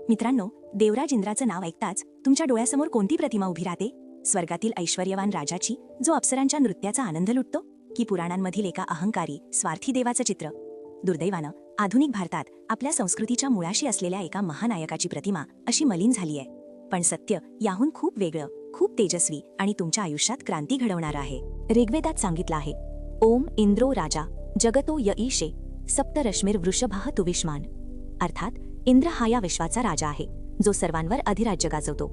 मित्रांनो, देवराज इंद्राचं नाव ऐकताच तुमच्या डोळ्यासमोर कोणती प्रतिमा उभी राहते? स्वर्गातील ऐश्वर्यवान राजाची, जो अप्सरांच्या नृत्याचा आनंद लुटतो, की पुराणांमधील एका अहंकारी स्वार्थी देवाचं चित्र? दुर्दैवानं आधुनिक भारतात आपल्या संस्कृतीच्या मुळाशी असलेल्या एका महानायकाची प्रतिमा अशी मलिन झाली आहे. पण सत्य याहून खूप वेगळं, खूप तेजस्वी आणि तुमच्या आयुष्यात क्रांती घडवणारं आहे. ऋग्वेदात सांगितलं आहे, ओम इंद्रो राजा जगतो य ईशे सप्तरश्मीर वृषभः तुविष्मान. अर्थात इंद्र हा या विश्वाचा राजा आहे, जो सर्वांवर अधिराज्य गाजवतो.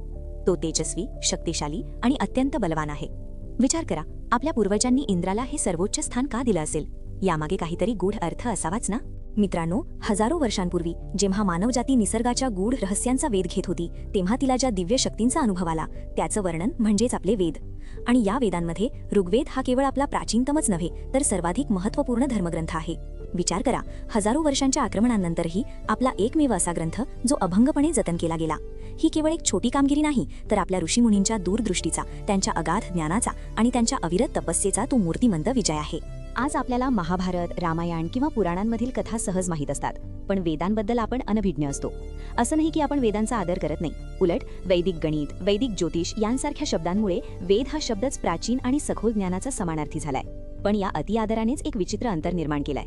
तो तेजस्वी, शक्तिशाली आणि अत्यंत बलवान आहे. विचार करा, आपल्या पूर्वजांनी इंद्राला हे सर्वोच्च स्थान का दिलं असेल? यामागे काहीतरी गूढ अर्थ असावाच ना? मित्रांनो, हजारो वर्षांपूर्वी जेव्हा मानवजाती निसर्गाच्या गूढ रहस्यांचा वेध घेत होती, तेव्हा तिला ज्या दिव्य शक्तींचा अनुभव आला, त्याचं वर्णन म्हणजेच आपले वेद. आणि या वेदांमध्ये ऋग्वेद हा केवळ आपला प्राचीनतमच नव्हे, तर सर्वाधिक महत्त्वपूर्ण धर्मग्रंथ आहे. विचार करा, हजारो वर्षांच्या आक्रमणांनंतरही आपला एकमेव असा ग्रंथ जो अभंगपणे जतन केला गेला. ही केवळ एक छोटी कामगिरी नाही, तर आपल्या ऋषीमुनींच्या दूरदृष्टीचा, त्यांच्या अगाध ज्ञानाचा आणि त्यांच्या अविरत तपस्येचा तो मूर्तिमंत विजय आहे. आज आपल्याला महाभारत, रामायण किंवा पुराणांमधील कथा सहज माहीत असतात, पण वेदांबद्दल आपण अनभिज्ञ असतो. असं नाही की आपण वेदांचा आदर करत नाही. उलट वैदिक गणित, वैदिक ज्योतिष यांसारख्या शब्दांमुळे वेद हा शब्दच प्राचीन आणि सखोल ज्ञानाचा समानार्थी झालाय. पण या अतिआदरानेच एक विचित्र अंतर निर्माण केलाय.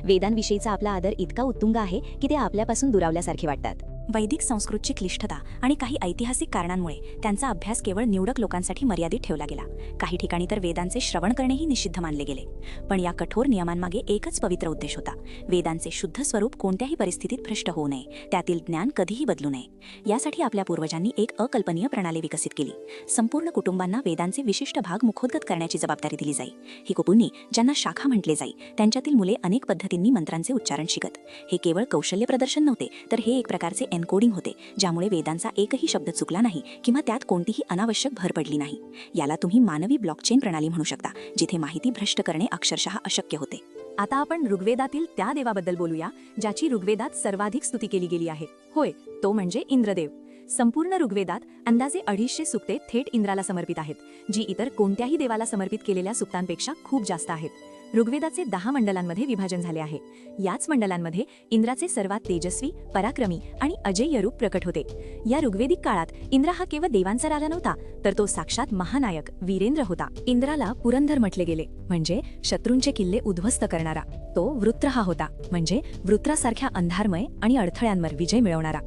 वेदांविषयीचा आपला आदर इतका उत्तुंग आहे की ते आपल्यापासून दुरावल्यासारखे वाटतात. वैदिक संस्कृतची क्लिष्टता आणि काही ऐतिहासिक कारणांमुळे त्यांचा अभ्यास केवळ निवडक लोकांसाठी मर्यादित ठेवला गेला. काही ठिकाणी तर वेदांचे श्रवण करणेही निषिद्ध मानले गेले. पण या कठोर नियमांमागे एकच पवित्र उद्देश होता: वेदांचे शुद्ध स्वरूप कोणत्याही परिस्थितीत भ्रष्ट होऊ नये, त्यातील ज्ञान कधीही बदलू नये. यासाठी आपल्या पूर्वजांनी एक अकल्पनीय प्रणाली विकसित केली. संपूर्ण कुटुंबांना वेदांचे विशिष्ट भाग मुखोद्गत करण्याची जबाबदारी दिली जाई. ही कुपुन्नी, ज्यांना शाखा म्हटले जाई, त्यांच्यातील मुले अनेक पद्धतींनी मंत्रांचे उच्चारण शिकत. हे केवळ कौशल्य प्रदर्शन नव्हते, तर हे एक प्रकारचे एन्कोडिंग होते, ज्यामुळे वेदांचा एकही शब्द चुकला नाही किंवा त्यात कोणतीही अनावश्यक भर पडली नाही. याला तुम्ही मानवी ब्लॉकचेन प्रणाली म्हणू शकता, जिथे माहिती भ्रष्ट करणे अक्षरशः अशक्य होते. आता आपण ऋग्वेदातील त्या देवाबद्दल बोलूया, ज्याची ऋग्वेदात सर्वाधिक स्तुती केली गेली आहे. होय, तो म्हणजे इंद्रदेव. संपूर्ण ऋग्वेदात अंदाजे 250 सूक्ते थेट इंद्राला समर्पित आहेत, जी इतर कोणत्याही देवाला समर्पित केलेल्या सूक्तांपेक्षा खूप जास्त आहेत. ऋग्वेदाचे 10 मंडलांमध्ये विभाजन झाले आहे. याच मंडलांमध्ये इंद्राचे सर्वात तेजस्वी, पराक्रमी आणि अजेय रूप प्रकट होते. या ऋग्वेदिक काळात इंद्र हा केवळ देवांचा राजा नव्हता, तर तो साक्षात महानायक, वीरेंद्र होता. इंद्राला पुरंदर म्हटले गेले, म्हणजे शत्रूंचे किल्ले उद्ध्वस्त करणारा. तो वृत्र हा होता, म्हणजे वृत्रासारख्या अंधारमय आणि अडथळ्यांवर विजय मिळवणारा.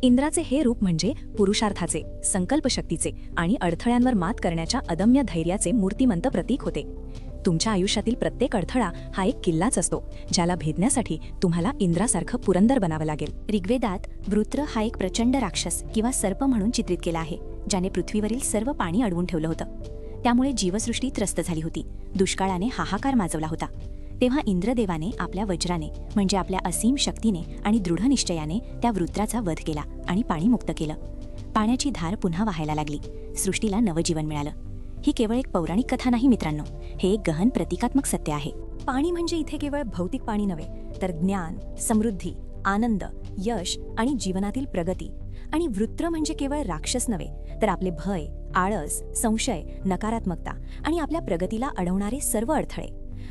इंद्राचे हे रूप म्हणजे पुरुषार्थाचे, संकल्पशक्तीचे आणि अडथळ्यांवर मात करण्याच्या अदम्य धैर्याचे मूर्तिमंत प्रतीक होते. तुमच्या आयुष्यातील प्रत्येक अडथळा हा एक किल्लाच असतो, ज्याला भेदण्यासाठी तुम्हाला इंद्रासारखं पुरंदर बनावं लागेल. ऋग्वेदात वृत्र हा एक प्रचंड राक्षस किंवा सर्प म्हणून चित्रित केला आहे, ज्याने पृथ्वीवरील सर्व पाणी अडवून ठेवलं होतं. त्यामुळे जीवसृष्टी त्रस्त झाली होती. दुष्काळाने हाहाकार माजवला होता. तेव्हा इंद्रदेवाने आपल्या वज्राने, म्हणजे आपल्या असीम शक्तीने आणि दृढ निश्चयाने त्या वृत्राचा वध केला आणि पाणी मुक्त केलं. पाण्याची धार पुन्हा वाहायला लागली. सृष्टीला नवजीवन मिळालं. ही केवळ एक पौराणिक कथा नाही मित्रांनो, हे एक गहन प्रतिकात्मक सत्य आहे. पाणी म्हणजे इथे केवळ भौतिक पाणी नव्हे, तर ज्ञान, समृद्धी, आनंद, यश आणि जीवनातील प्रगती. आणि वृत्र म्हणजे केवळ राक्षस नव्हे, तर आपले भय, आळस, संशय, नकारात्मकता आणि आपल्या प्रगतीला अडवणारे सर्व अडथळे.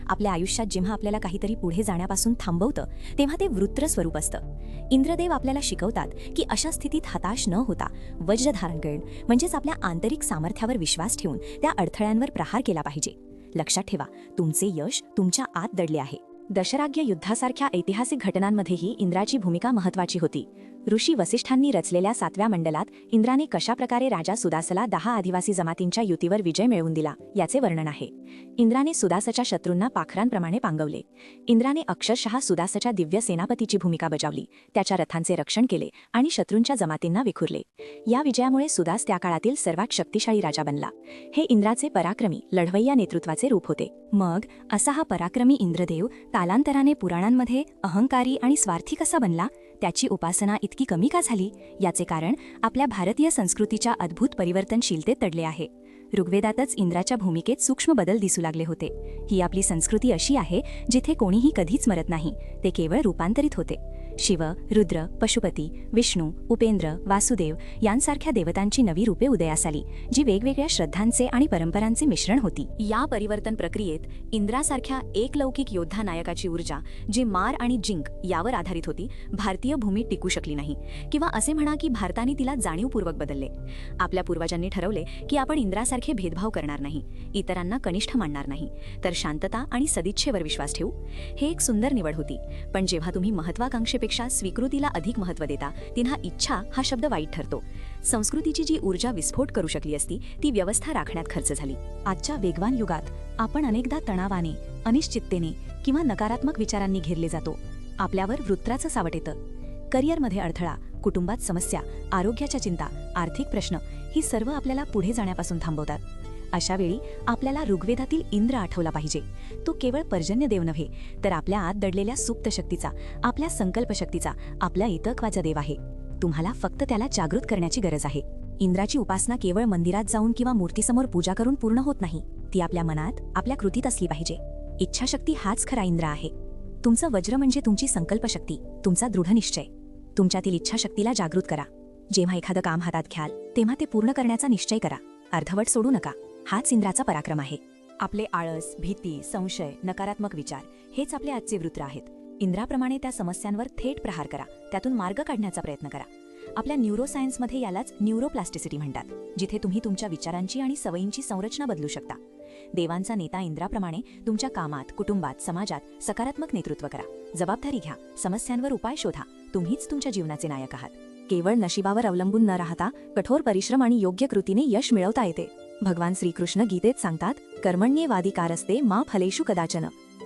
आपल्या आयुष्यात जेव्हा आपल्याला काहीतरी पुढे जाण्यापासून थांबवतं, तेव्हा ते वृत्र स्वरूप असतं. इंद्रदेव आपल्याला शिकवतात की अशा स्थितीत हताश न होता वज्र धारण करून, म्हणजेच आपल्या आंतरिक सामर्थ्यावर विश्वास ठेवून त्या अडथळ्यांवर प्रहार केला पाहिजे. लक्षात ठेवा, तुमचे यश तुमच्या आत दडले आहे. दशराज्य युद्धासारख्या ऐतिहासिक घटनांमध्येही इंद्राची भूमिका महत्त्वाची होती. ऋषी वसिष्ठांनी रचलेल्या 7व्या मंडलात इंद्राने कशाप्रकारे राजा सुदासला 10 आदिवासी जमातींच्या युतीवर विजय मिळवून दिला, याचे वर्णन आहे. इंद्राने सुदासच्या शत्रूंना पाखरांप्रमाणे पांगवले. इंद्राने अक्षरशः सुदासच्या दिव्य सेनापतीची भूमिका बजावली, त्याच्या रथांचे रक्षण केले आणि शत्रूंच्या जमातींना विखुरले. या विजयामुळे सुदास त्या काळातील सर्वात शक्तिशाली राजा बनला. हे इंद्राचे पराक्रमी, लढवय्या नेतृत्वाचे रूप होते. मग असा हा पराक्रमी इंद्रदेव कालांतराने पुराणांमध्ये अहंकारी आणि स्वार्थी कसा बनला? त्याची उपासना इतकी कमी का झाली? याचे कारण आपल्या भारतीय संस्कृतीच्या अद्भुत परिवर्तनशीलतेत दडले आहे. ऋग्वेदातच इंद्राच्या भूमिकेत सूक्ष्म बदल दिसू लागले होते. ही आपली संस्कृती अशी आहे जिथे कोणीही कधीच मरत नाही, ते केवळ रूपांतरित होते. शिव, रुद्र, पशुपती, विष्णू, उपेंद्र, वासुदेव यांसारख्या देवतांची नवी रूपे उदयास आली, जी वेगवेगळ्या श्रद्धांचे आणि परंपरांचे मिश्रण होती. या परिवर्तन प्रक्रियेत इंद्रासारख्या एकलौकिक योद्धा नायकाची ऊर्जा, जी मार आणि जिंक यावर आधारित होती, भारतीय भूमीत टिकू शकली नाही, किंवा असे म्हणा की भारताने तिला जाणीवपूर्वक बदलले. आपल्या पूर्वजांनी ठरवले की आपण इंद्रासारखे भेदभाव करणार नाही, इतरांना कनिष्ठ मानणार नाही, तर शांतता आणि सदिच्छेवर विश्वास ठेवू. हे एक सुंदर निवड होती. पण जेव्हा तुम्ही महत्वाकांक्षेपेक्षा स्वीकृतीला अधिक महत्त्व देता, तेव्हा इच्छा हा शब्द वाईट ठरतो. संस्कृतीची जी ऊर्जा विस्फोट करू शकली असती, ती व्यवस्था राखण्यात खर्च झाली. आजच्या वेगवान युगात आपण अनेकदा तणावाने, अनिश्चिततेने किंवा नकारात्मक विचारांनी घेरले जातो. आपल्यावर वृत्राचं सावट येतं. करिअरमध्ये अडथळा, कुटुंबात समस्या, आरोग्याच्या चिंता, आर्थिक प्रश्न ही सर्व आपल्याला पुढे जाण्यापासून थांबवतात. अशा वेळी आपल्याला ऋग्वेदातील इंद्र आठवला पाहिजे. तो केवळ पर्जन्यदेव नव्हे, तर आपल्या आत दडलेल्या सुप्त शक्तीचा, आपल्या संकल्पशक्तीचा, आपल्या इतकवाचा देव आहे. तुम्हाला फक्त त्याला जागृत करण्याची गरज आहे. इंद्राची उपासना केवळ मंदिरात जाऊन किंवा मूर्तीसमोर पूजा करून पूर्ण होत नाही. ती आपल्या मनात, आपल्या कृतीत असली पाहिजे. इच्छाशक्ती हाच खरा इंद्र आहे. तुमचं वज्र म्हणजे तुमची संकल्पशक्ती, तुमचा दृढनिश्चय. तुमच्यातील इच्छाशक्तीला जागृत करा. जेव्हा एखादं काम हातात घ्याल, तेव्हा ते पूर्ण करण्याचा निश्चय करा. अर्धवट सोडू नका. हाच इंद्राचा पराक्रम आहे. आपले आळस, भीती, संशय, नकारात्मक विचार हेच आपले आजचे वृत्र आहेत. इंद्राप्रमाणे त्या समस्यांवर थेट प्रहार करा. त्यातून मार्ग काढण्याचा प्रयत्न करा. आपल्या न्यूरोसायन्समध्ये यालाच न्यूरोप्लास्टिसिटी म्हणतात, जिथे तुम्ही तुमच्या विचारांची आणि सवयींची संरचना बदलू शकता. देवांचा नेता इंद्राप्रमाणे तुमच्या कामात, कुटुंबात, समाजात सकारात्मक नेतृत्व करा. जबाबदारी घ्या. समस्यांवर उपाय शोधा. तुम्हीच तुमच्या जीवनाचे नायक आहात. केवळ नशिबावर अवलंबून न राहता कठोर परिश्रम आणि योग्य कृतीने यश मिळवता येते. भगवान श्रीकृष्ण गीतेत सांगतात, कर्मण्येवाधिकारस्ते मा फलेषु कदाचन.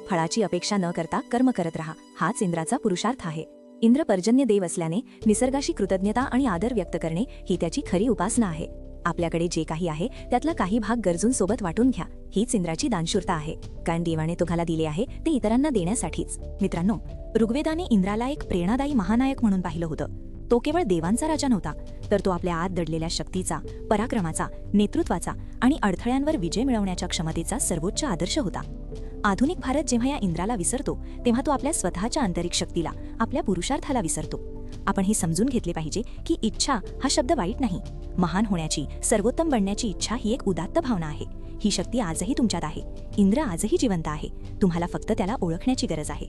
फळाची अपेक्षा न करता कर्म करत राहा. हाच इंद्राचा पुरुषार्थ आहे. इंद्र पर्जन्य देव असल्याने निसर्गाशी कृतज्ञता आणि आदर व्यक्त करणे ही त्याची खरी उपासना आहे. आपल्याकडे जे काही आहे त्यातला काही भाग गरजूंसोबत वाटून घ्या. हीच इंद्राची दानशूरता आहे. कारण देवाने तुम्हाला दिले आहे ते इतरांना देण्यासाठीच. मित्रांनो, ऋग्वेदाने इंद्राला एक प्रेरणादायी महानायक म्हणून पाहिलं होतं. तो केवळ देवांचा राजा नव्हता, तर तो आपल्या आत दडलेल्या शक्तीचा, पराक्रमाचा, नेतृत्वाचा आणि अडथळ्यांवर विजय मिळवण्याच्या क्षमतेचा सर्वोच्च आदर्श होता. आधुनिक भारत जेव्हा या इंद्राला विसरतो, तेव्हा तो आपल्या स्वतःच्या आंतरिक शक्तीला, आपल्या पुरुषार्थाला विसरतो. आपण हे समजून घेतले पाहिजे की इच्छा हा शब्द वाईट नाही. महान होण्याची, सर्वोत्तम बनण्याची इच्छा ही एक उदात्त भावना आहे. ही शक्ती आजही तुमच्यात आहे. इंद्र आजही जिवंत आहे. तुम्हाला फक्त त्याला ओळखण्याची गरज आहे.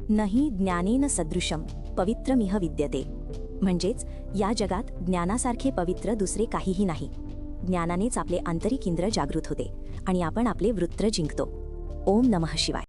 नहि ज्ञानेन सदृशम पवित्रमिह विद्यते. म्हणजेच या जगात ज्ञानासारखे पवित्र दुसरे काहीही नाही. ज्ञानानेच आपले आंतरिक इंद्र जागृत होते आणि आपण आपले वृत्र जिंकतो. ओम नमः शिवाय.